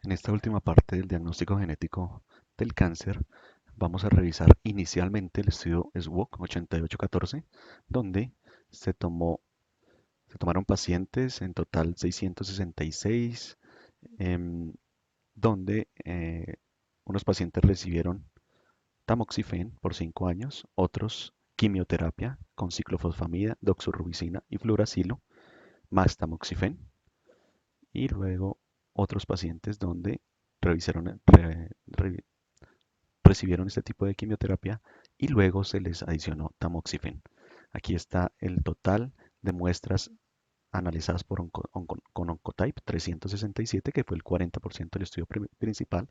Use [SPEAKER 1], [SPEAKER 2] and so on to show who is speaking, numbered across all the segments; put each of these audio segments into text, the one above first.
[SPEAKER 1] En esta última parte del diagnóstico genético del cáncer, vamos a revisar inicialmente el estudio SWOG 8814, donde se tomó, se tomaron pacientes, en total 666, em, donde unos pacientes recibieron tamoxifen por 5 años, otros quimioterapia con ciclofosfamida, doxorubicina y fluoracilo, más tamoxifen, y luego otros pacientes donde revisaron, recibieron este tipo de quimioterapia y luego se les adicionó tamoxifen. Aquí está el total de muestras analizadas por con Oncotype 367, que fue el 40% del estudio principal,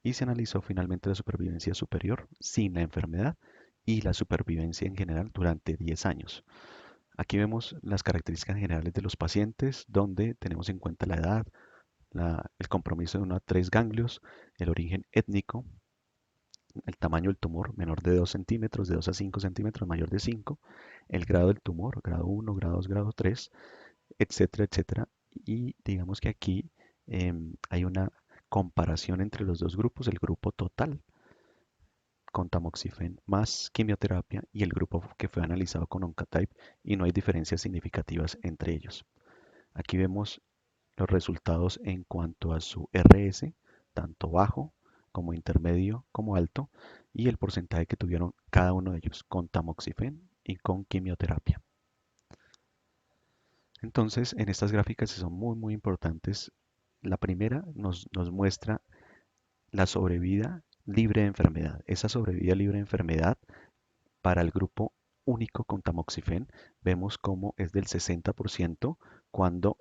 [SPEAKER 1] y se analizó finalmente la supervivencia superior sin la enfermedad y la supervivencia en general durante 10 años. Aquí vemos las características generales de los pacientes, donde tenemos en cuenta la edad, el compromiso de 1 a 3 ganglios, el origen étnico, el tamaño del tumor menor de 2 centímetros, de 2 a 5 centímetros, mayor de 5, el grado del tumor, grado 1, grado 2, grado 3, etcétera, etcétera. Y digamos que aquí hay una comparación entre los dos grupos, el grupo total con tamoxifen más quimioterapia y el grupo que fue analizado con Oncotype, y no hay diferencias significativas entre ellos. Aquí vemos los resultados en cuanto a su RS, tanto bajo como intermedio como alto, y el porcentaje que tuvieron cada uno de ellos con tamoxifen y con quimioterapia. Entonces, en estas gráficas son muy importantes. La primera nos muestra la sobrevida libre de enfermedad. Esa sobrevida libre de enfermedad para el grupo único con tamoxifen, vemos cómo es del 60% cuando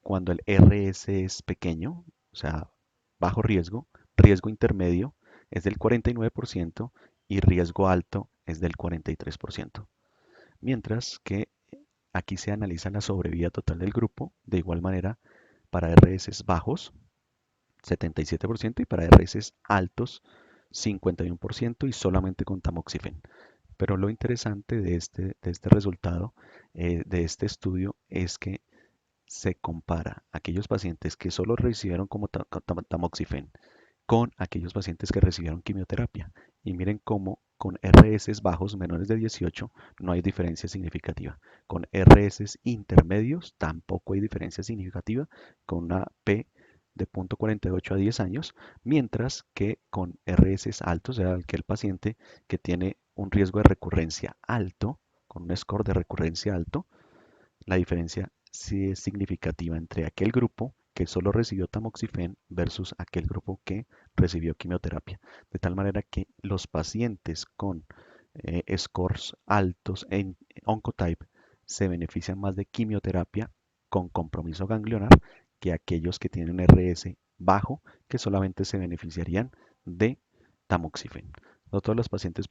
[SPEAKER 1] cuando el RS es pequeño, o sea, bajo riesgo, riesgo intermedio es del 49% y riesgo alto es del 43%. Mientras que aquí se analiza la sobrevida total del grupo, de igual manera para RS bajos, 77%, y para RS altos, 51%, y solamente con tamoxifen. Pero lo interesante de este resultado, de este estudio, es que se compara aquellos pacientes que solo recibieron como tamoxifen con aquellos pacientes que recibieron quimioterapia. Y miren cómo con RS bajos menores de 18 no hay diferencia significativa. Con RS intermedios tampoco hay diferencia significativa, con una P de 0.48 a 10 años, mientras que con RS altos, o sea, aquel paciente que tiene un riesgo de recurrencia alto, con un score de recurrencia alto, la diferencia sí es significativa entre aquel grupo que solo recibió tamoxifen versus aquel grupo que recibió quimioterapia. De tal manera que los pacientes con scores altos en Oncotype se benefician más de quimioterapia con compromiso ganglionar que aquellos que tienen RS bajo, que solamente se beneficiarían de tamoxifen. No todos los pacientes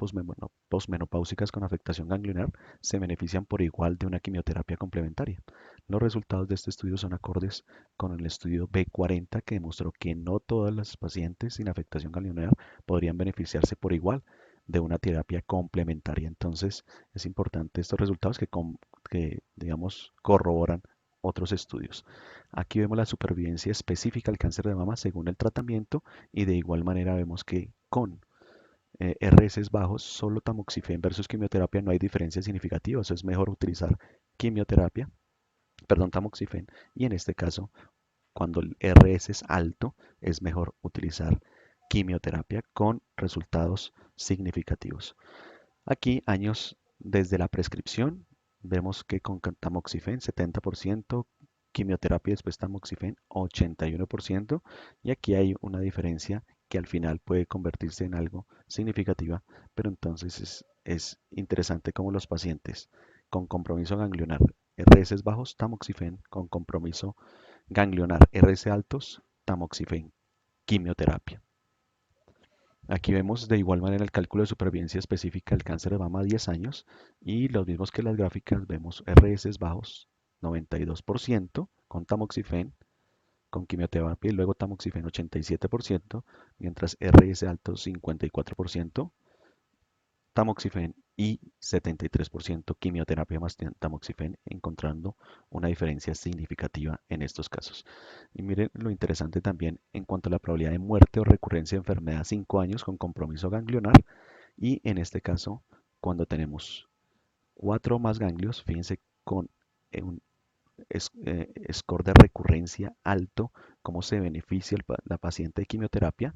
[SPEAKER 1] posmenopáusicas con afectación ganglionar se benefician por igual de una quimioterapia complementaria. Los resultados de este estudio son acordes con el estudio B40, que demostró que no todas las pacientes sin afectación ganglionar podrían beneficiarse por igual de una terapia complementaria. Entonces, es importante estos resultados que digamos, corroboran otros estudios. Aquí vemos la supervivencia específica al cáncer de mama según el tratamiento, y de igual manera vemos que con RS bajos, solo tamoxifen versus quimioterapia no hay diferencia significativa. Eso es mejor utilizar quimioterapia, perdón, tamoxifen, y en este caso, cuando el RS es alto, es mejor utilizar quimioterapia con resultados significativos. Aquí, años desde la prescripción, vemos que con tamoxifen 70%, quimioterapia después tamoxifen 81%, y aquí hay una diferencia que al final puede convertirse en algo significativa, pero entonces es interesante cómo los pacientes con compromiso ganglionar RS bajos, tamoxifen; con compromiso ganglionar RS altos, tamoxifen, quimioterapia. Aquí vemos de igual manera el cálculo de supervivencia específica del cáncer de mama a 10 años, y los mismos que las gráficas, vemos RS bajos 92% con tamoxifen, con quimioterapia, y luego tamoxifen 87%, mientras RS altos 54%, tamoxifen y 73% quimioterapia más tamoxifen, encontrando una diferencia significativa en estos casos. Y miren lo interesante también en cuanto a la probabilidad de muerte o recurrencia de enfermedad a 5 años con compromiso ganglionar y en este caso cuando tenemos 4 más ganglios, fíjense con un score de recurrencia alto, cómo se beneficia la paciente de quimioterapia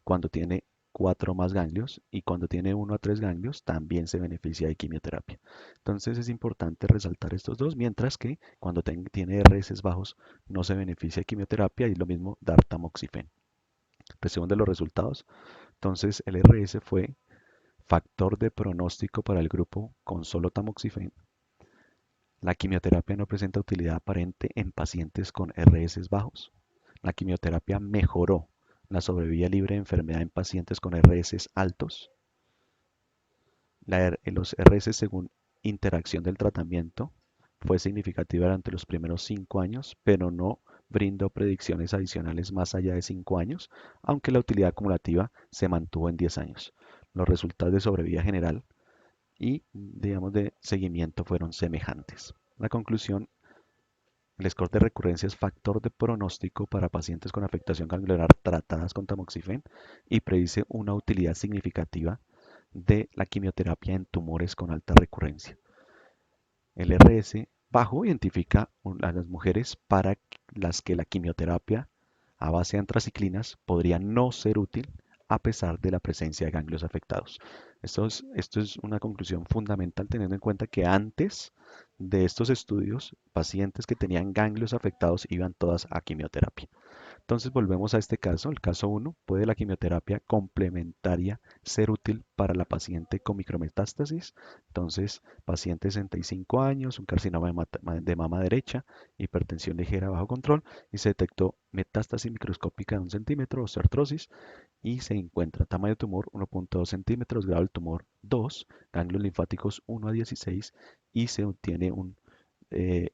[SPEAKER 1] cuando tiene 4 más ganglios y cuando tiene 1 a 3 ganglios también se beneficia de quimioterapia. Entonces es importante resaltar estos dos, mientras que cuando tiene RS bajos no se beneficia de quimioterapia y lo mismo dar tamoxifen. Resumen de los resultados. Entonces el RS fue factor de pronóstico para el grupo con solo tamoxifen. La quimioterapia no presenta utilidad aparente en pacientes con RS bajos. La quimioterapia mejoró la sobrevida libre de enfermedad en pacientes con RS altos. Los RS según interacción del tratamiento fue significativa durante los primeros 5 años, pero no brindó predicciones adicionales más allá de 5 años, aunque la utilidad acumulativa se mantuvo en 10 años. Los resultados de sobrevida general y, digamos, de seguimiento fueron semejantes. La conclusión: el score de recurrencia es factor de pronóstico para pacientes con afectación ganglionar tratadas con tamoxifen y predice una utilidad significativa de la quimioterapia en tumores con alta recurrencia. El RS bajo identifica a las mujeres para las que la quimioterapia a base de antraciclinas podría no ser útil a pesar de la presencia de ganglios afectados. Esto es una conclusión fundamental teniendo en cuenta que antes de estos estudios, pacientes que tenían ganglios afectados iban todas a quimioterapia. Entonces volvemos a este caso, el caso 1, ¿puede la quimioterapia complementaria ser útil para la paciente con micrometástasis? Entonces, paciente de 65 años, un carcinoma de mama derecha, hipertensión ligera bajo control y se detectó metástasis microscópica de 1 centímetro, osteoartrosis y se encuentra tamaño tumor 1.2 centímetros, grado del tumor 2, ganglios linfáticos 1 a 16 y se obtiene un eh,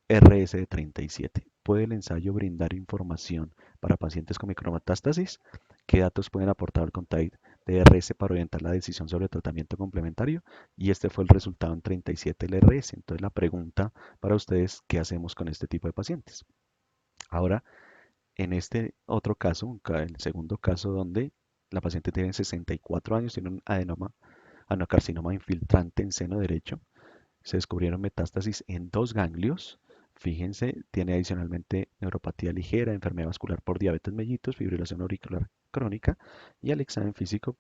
[SPEAKER 1] RS de 37. ¿Puede el ensayo brindar información para pacientes con micrometástasis? ¿Qué datos pueden aportar al CONTACT de RS para orientar la decisión sobre tratamiento complementario? Y este fue el resultado en 37 el RS. Entonces la pregunta para ustedes: ¿qué hacemos con este tipo de pacientes? Ahora, en este otro caso, el segundo caso donde la paciente tiene 64 años, tiene un adenocarcinoma infiltrante en seno derecho, se descubrieron metástasis en 2 ganglios. Fíjense, tiene adicionalmente neuropatía ligera, enfermedad vascular por diabetes mellitus, fibrilación auricular crónica y al examen físico,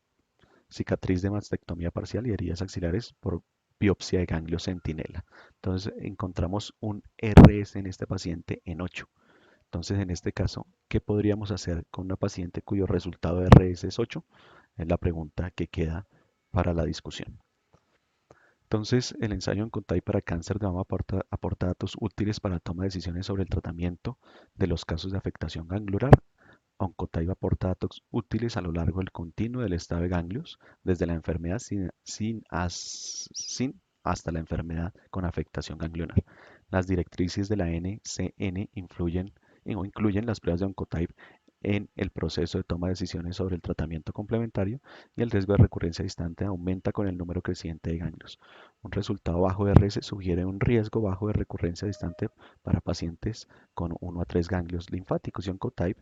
[SPEAKER 1] cicatriz de mastectomía parcial y heridas axilares por biopsia de ganglio centinela. Entonces encontramos un RS en este paciente en 8. Entonces en este caso, ¿qué podríamos hacer con una paciente cuyo resultado de RS es 8? Es la pregunta que queda para la discusión. Entonces, el ensayo Oncotype para cáncer de mama aporta datos útiles para la toma de decisiones sobre el tratamiento de los casos de afectación ganglionar. Oncotype aporta datos útiles a lo largo del continuo del estado de ganglios, desde la enfermedad sin hasta la enfermedad con afectación ganglionar. Las directrices de la NCN incluyen las pruebas de Oncotype en el proceso de toma de decisiones sobre el tratamiento complementario y el riesgo de recurrencia distante aumenta con el número creciente de ganglios. Un resultado bajo de RS sugiere un riesgo bajo de recurrencia distante para pacientes con 1 a 3 ganglios linfáticos y Oncotype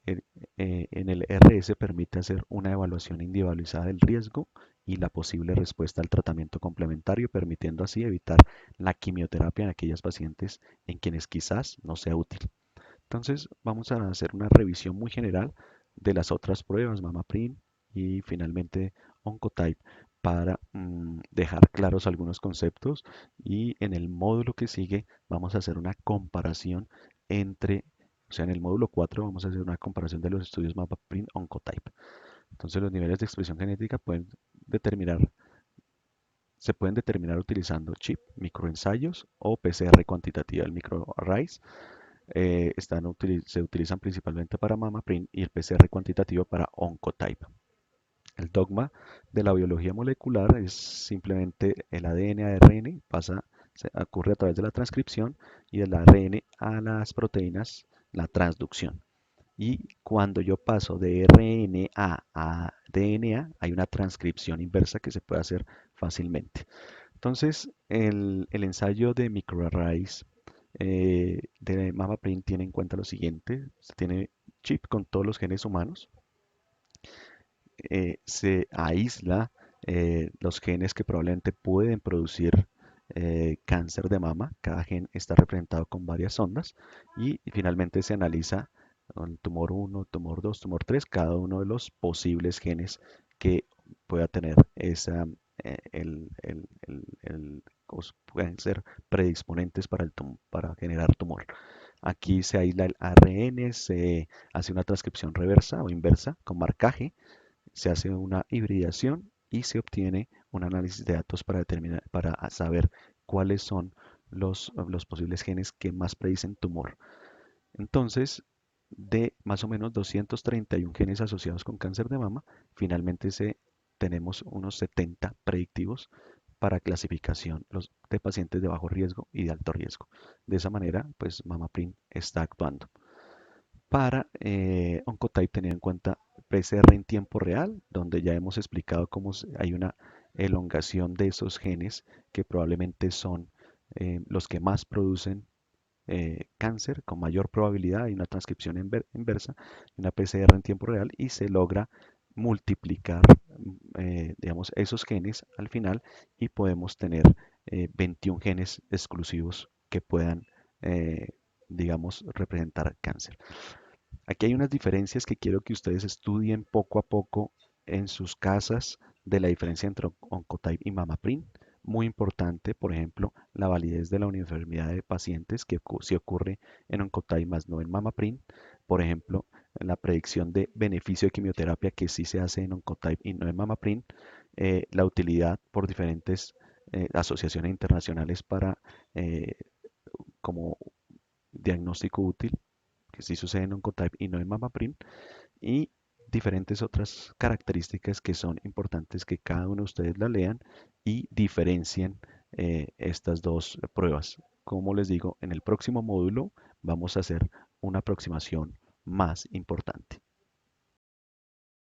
[SPEAKER 1] en en el RS permite hacer una evaluación individualizada del riesgo y la posible respuesta al tratamiento complementario, permitiendo así evitar la quimioterapia en aquellas pacientes en quienes quizás no sea útil. Entonces vamos a hacer una revisión muy general de las otras pruebas, MammaPrint y finalmente Oncotype para dejar claros algunos conceptos y en el módulo que sigue vamos a hacer una comparación entre, o sea, en el módulo 4 vamos a hacer una comparación de los estudios MammaPrint Oncotype. Entonces los niveles de expresión genética determinar, se pueden determinar utilizando chip, microensayos o PCR cuantitativa. El microarrays se utilizan principalmente para MammaPrint y el PCR cuantitativo para Oncotype. El dogma de la biología molecular es simplemente el ADN a ARN ocurre a través de la transcripción y del ARN a las proteínas, la transducción. Y cuando yo paso de RNA a DNA hay una transcripción inversa que se puede hacer fácilmente. Entonces, el ensayo de microarrays de MammaPrint tiene en cuenta lo siguiente: se tiene chip con todos los genes humanos, se aísla los genes que probablemente pueden producir cáncer de mama. Cada gen está representado con varias ondas y finalmente se analiza el tumor 1, tumor 2, tumor 3, cada uno de los posibles genes que pueda tener esa, pueden ser predisponentes para, para generar tumor. Aquí se aísla el ARN, se hace una transcripción reversa o inversa con marcaje, se hace una hibridación y se obtiene un análisis de datos para determinar, para saber cuáles son los posibles genes que más predicen tumor. Entonces, de más o menos 231 genes asociados con cáncer de mama, finalmente tenemos unos 70 predictivos para clasificación de pacientes de bajo riesgo y de alto riesgo. De esa manera, pues MammaPrint está actuando. Para Oncotype tener en cuenta PCR en tiempo real, donde ya hemos explicado cómo hay una elongación de esos genes que probablemente son los que más producen cáncer con mayor probabilidad. Hay una transcripción inversa, una PCR en tiempo real y se logra multiplicar, digamos, esos genes al final y podemos tener 21 genes exclusivos que puedan, eh, digamos, representar cáncer. Aquí hay unas diferencias que quiero que ustedes estudien poco a poco en sus casas de la diferencia entre Oncotype y MammaPrint. Muy importante, por ejemplo, la validez de la uniformidad de pacientes, que si ocurre en Oncotype más no en MammaPrint. Por ejemplo, la predicción de beneficio de quimioterapia que sí se hace en Oncotype y no en MammaPrint. La utilidad por diferentes asociaciones internacionales para como diagnóstico útil que sí sucede en Oncotype y no en MammaPrint, y diferentes otras características que son importantes que cada uno de ustedes la lean y diferencien estas dos pruebas. Como les digo, en el próximo módulo vamos a hacer una aproximación más importante.